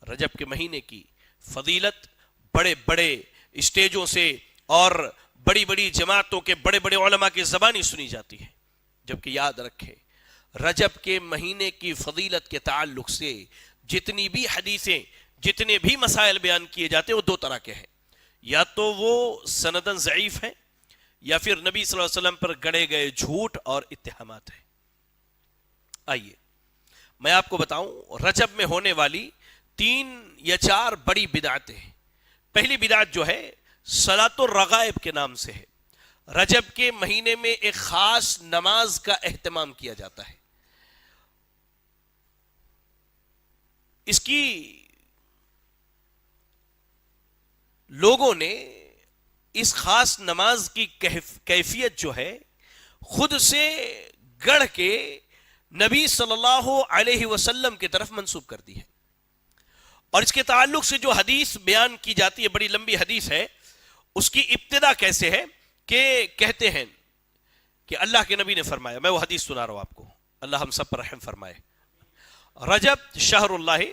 رجب کے مہینے کی فضیلت بڑے بڑے اسٹیجوں سے اور بڑی بڑی جماعتوں کے بڑے بڑے علماء کی زبانی سنی جاتی ہے، جبکہ یاد رکھیں رجب کے مہینے کی فضیلت کے تعلق سے جتنی بھی حدیثیں، جتنے بھی مسائل بیان کیے جاتے ہیں وہ دو طرح کے ہیں، یا تو وہ سندن ضعیف ہیں یا پھر نبی صلی اللہ علیہ وسلم پر گڑے گئے جھوٹ اور اتہامات ہیں۔ آئیے میں آپ کو بتاؤں رجب میں ہونے والی 3 یا 4 بڑی بدعتیں ہیں۔ پہلی بدعت جو ہے صلاۃ الرغائب کے نام سے ہے۔ رجب کے مہینے میں ایک خاص نماز کا اہتمام کیا جاتا ہے، اس کی لوگوں نے اس خاص نماز کی کیفیت جو ہے خود سے گڑھ کے نبی صلی اللہ علیہ وسلم کی طرف منسوب کر دی ہے، اور اس کے تعلق سے جو حدیث بیان کی جاتی ہے بڑی لمبی حدیث ہے، اس کی ابتدا کیسے ہے کہ کہتے ہیں کہ اللہ کے نبی نے فرمایا، میں وہ حدیث سنا رہا ہوں آپ کو، اللہ ہم سب پر رحم فرمائے، رجب شہر اللہ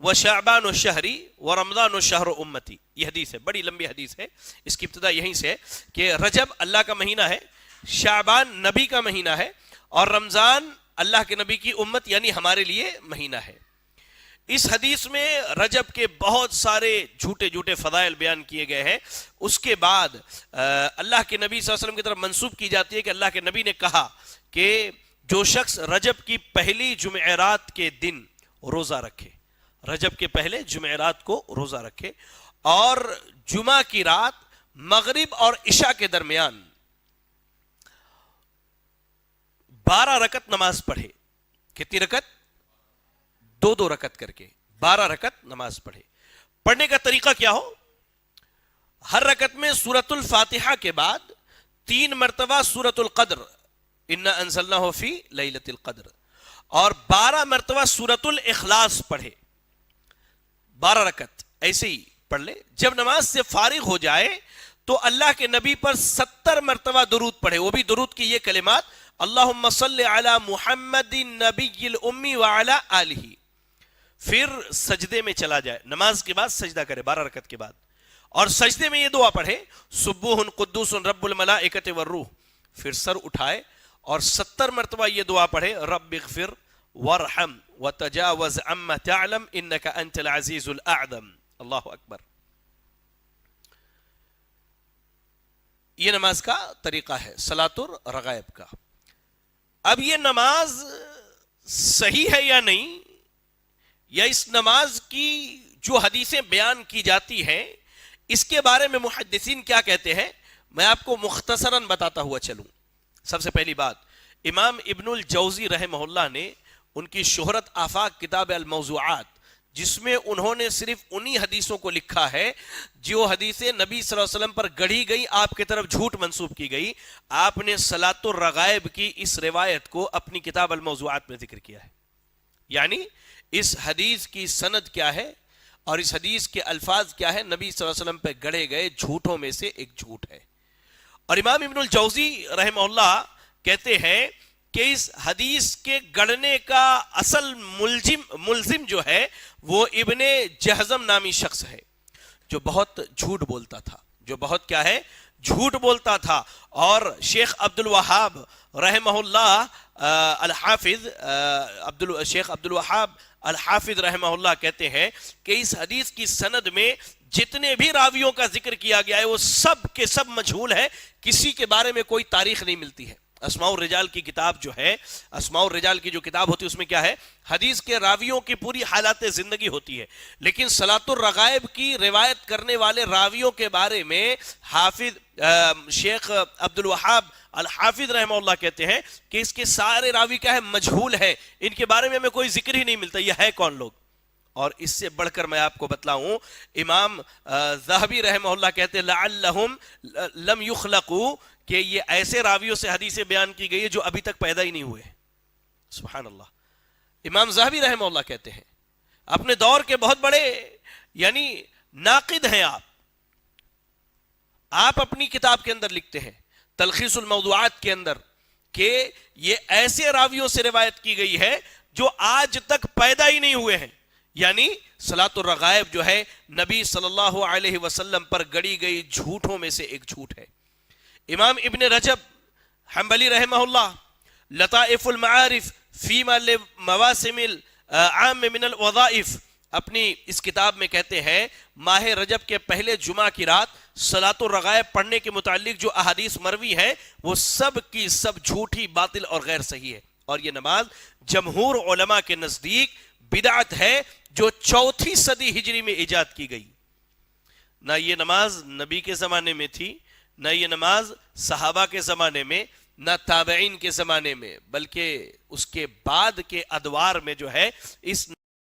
و شعبان شہری و رمضان شہر امتی، یہ حدیث ہے، بڑی لمبی حدیث ہے، اس کی ابتدا یہیں سے ہے کہ رجب اللہ کا مہینہ ہے، شعبان نبی کا مہینہ ہے، اور رمضان اللہ کے نبی کی امت یعنی ہمارے لیے مہینہ ہے۔ اس حدیث میں رجب کے بہت سارے جھوٹے جھوٹے فضائل بیان کیے گئے ہیں۔ اس کے بعد اللہ کے نبی صلی اللہ علیہ وسلم کی طرف منسوب کی جاتی ہے کہ اللہ کے نبی نے کہا کہ جو شخص رجب کی پہلی جمعرات کے دن روزہ رکھے، رجب کے پہلے جمعرات کو روزہ رکھے، اور جمعہ کی رات مغرب اور عشاء کے درمیان 12 رکعت نماز پڑھے، کتنی رکعت؟ 2 رکعت کر کے 12 رکعت نماز پڑھے۔ پڑھنے کا طریقہ کیا ہو؟ ہر رکعت میں سورۃ الفاتحہ کے بعد 3 مرتبہ سورۃ القدر انا انزلناہ فی لیلۃ القدر، اور 12 مرتبہ سورۃ الاخلاص پڑھے، 12 رکعت ایسے ہی پڑھ لے۔ جب نماز سے فارغ ہو جائے تو اللہ کے نبی پر 70 مرتبہ درود پڑھے، وہ بھی درود کی یہ کلمات اللہم صلی علی محمد نبی الامی وعلی آلہ، پھر سجدے میں چلا جائے، نماز کے بعد سجدہ کرے 12 رکعت کے بعد، اور سجدے میں یہ دعا پڑھے سبوح قدوس رب الملائکۃ والروح، پھر سر اٹھائے اور 70 مرتبہ یہ دعا پڑھے رب اغفر وارحم وتجاوز عما تعلم انک انت العزیز الاعظم، اللہ اکبر۔ یہ نماز کا طریقہ ہے صلاۃ الرغائب کا۔ اب یہ نماز صحیح ہے یا نہیں، یا اس نماز کی جو حدیثیں بیان کی جاتی ہیں اس کے بارے میں محدثین کیا کہتے ہیں، میں آپ کو مختصراً بتاتا ہوا چلوں۔ سب سے پہلی بات، امام ابن الجوزی رحمہ اللہ نے ان کی شہرت آفاق کتاب الموضوعات، جس میں انہوں نے صرف انہی حدیثوں کو لکھا ہے جو حدیثیں نبی صلی اللہ علیہ وسلم پر گڑھی گئی، آپ کی طرف جھوٹ منسوب کی گئی، آپ نے صلاۃ الرغائب کی اس روایت کو اپنی کتاب الموضوعات میں ذکر کیا ہے۔ یعنی اس حدیث کی سند کیا ہے اور اس حدیث کے الفاظ کیا ہے، نبی صلی اللہ علیہ وسلم پہ گڑھے گئے جھوٹوں میں سے ایک جھوٹ ہے۔ اور امام ابن الجوزی رحمہ اللہ کہتے ہیں کہ اس حدیث کے گڑھنے کا اصل ملزم جو ہے وہ ابن جہزم نامی شخص ہے، جو بہت جھوٹ بولتا تھا، جو بہت کیا ہے، جھوٹ بولتا تھا۔ اور شیخ عبد الوہاب رحمہ اللہ الحافظ شیخ عبد الوہاب الحافظ رحمہ اللہ کہتے ہیں کہ اس حدیث کی سند میں جتنے بھی راویوں کا ذکر کیا گیا ہے وہ سب کے سب مجہول ہے، کسی کے بارے میں کوئی تاریخ نہیں ملتی ہے۔ اسماء الرجال کی کتاب جو ہے، اسماء الرجال کی جو کتاب ہوتی ہے اس میں کیا ہے، حدیث کے راویوں کی پوری حالات زندگی ہوتی ہے، لیکن صلاۃ الرغائب کی روایت کرنے والے راویوں کے بارے میں حافظ شیخ عبد الوہاب الحافظ رحمہ اللہ کہتے ہیں کہ اس کے سارے راوی کیا ہے، مجہول ہے، ان کے بارے میں ہمیں کوئی ذکر ہی نہیں ملتا، یہ ہے کون لوگ۔ اور اس سے بڑھ کر میں آپ کو بتلاؤں، امام ذہبی رحمہ اللہ کہتے ہیں لعلہم لم یخلقوا، کہ یہ ایسے راویوں سے حدیثیں بیان کی گئی ہے جو ابھی تک پیدا ہی نہیں ہوئے۔ سبحان اللہ، امام ذہبی رحمہ اللہ کہتے ہیں، اپنے دور کے بہت بڑے یعنی ناقد ہیں آپ اپنی کتاب کے اندر لکھتے ہیں تلخیص الموضوعات کے اندر کہ یہ ایسے راویوں سے روایت کی گئی ہے جو آج تک پیدا ہی نہیں ہوئے ہیں، یعنی صلاۃ الرغائب جو ہے نبی صلی اللہ علیہ وسلم پر گڑی گئی جھوٹوں میں سے ایک جھوٹ ہے. امام ابن رجب حنبلی رحمہ اللہ لطائف المعارف فیما لمواسم العام من الوظائف اپنی اس کتاب میں کہتے ہیں ماہ رجب کے پہلے جمعہ کی رات صلاۃ الرغائب پڑھنے کے متعلق جو احادیث مروی ہیں وہ سب کی سب جھوٹی، باطل اور غیر صحیح ہے. اور یہ نماز جمہور علماء کے نزدیک بدعت ہے جو 4 صدی ہجری میں ایجاد کی گئی. نہ یہ نماز نبی کے زمانے میں تھی، نہ یہ نماز صحابہ کے زمانے میں، نہ تابعین کے زمانے میں، بلکہ اس کے بعد کے ادوار میں جو ہے اس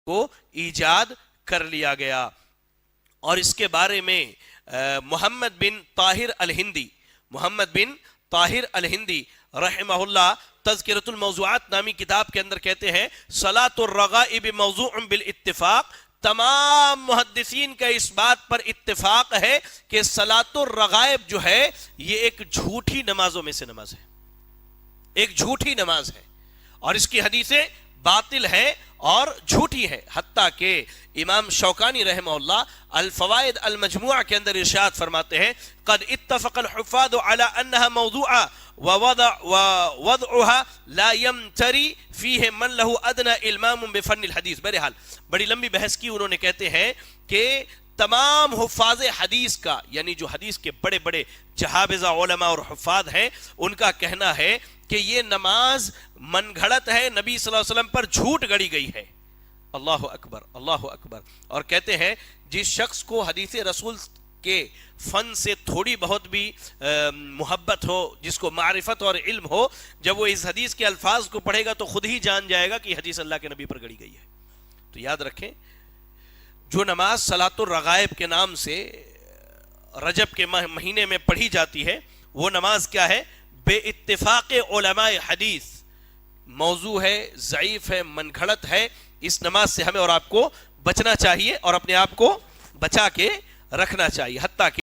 کو ایجاد کر لیا گیا. اور اس کے بارے میں محمد بن طاہر الہندی رحمہ اللہ تذکرۃ الموضوعات نامی کتاب کے اندر کہتے ہیں صلاۃ الرغائب موضوع بالاتفاق. تمام محدثین کا اس بات پر اتفاق ہے کہ صلاۃ الرغائب جو ہے یہ ایک جھوٹی نمازوں میں سے نماز ہے، ایک جھوٹی نماز ہے، اور اس کی حدیثیں باطل ہے اور جھوٹی ہے. حتیٰ کہ امام شوکانی رحمہ اللہ الفوائد المجموعہ کے اندر ارشاد فرماتے ہیں قد اتفق الحفاظ على انها موضوعة ووضعها لا يمتري فيه من له ادنى المام بفن الحدیث. بہرحال بڑی لمبی بحث کی انہوں نے کہتے ہیں کہ تمام حفاظ حدیث کا، یعنی جو حدیث کے بڑے بڑے جہابذہ علماء اور حفاظ ہیں، ان کا کہنا ہے کہ یہ نماز من گھڑت ہے، نبی صلی اللہ علیہ وسلم پر جھوٹ گڑی گئی ہے. اللہ اکبر، اللہ اکبر. اور کہتے ہیں جس شخص کو حدیث رسول کے فن سے تھوڑی بہت بھی محبت ہو، جس کو معرفت اور علم ہو، جب وہ اس حدیث کے الفاظ کو پڑھے گا تو خود ہی جان جائے گا کہ یہ حدیث اللہ کے نبی پر گڑی گئی ہے. تو یاد رکھیں جو نماز صلاۃ الرغائب کے نام سے رجب کے مہینے میں پڑھی جاتی ہے وہ نماز کیا ہے؟ بے اتفاق علماء حدیث موضوع ہے، ضعیف ہے، من گھڑت ہے. اس نماز سے ہمیں اور آپ کو بچنا چاہیے اور اپنے آپ کو بچا کے رکھنا چاہیے. حتیٰ کہ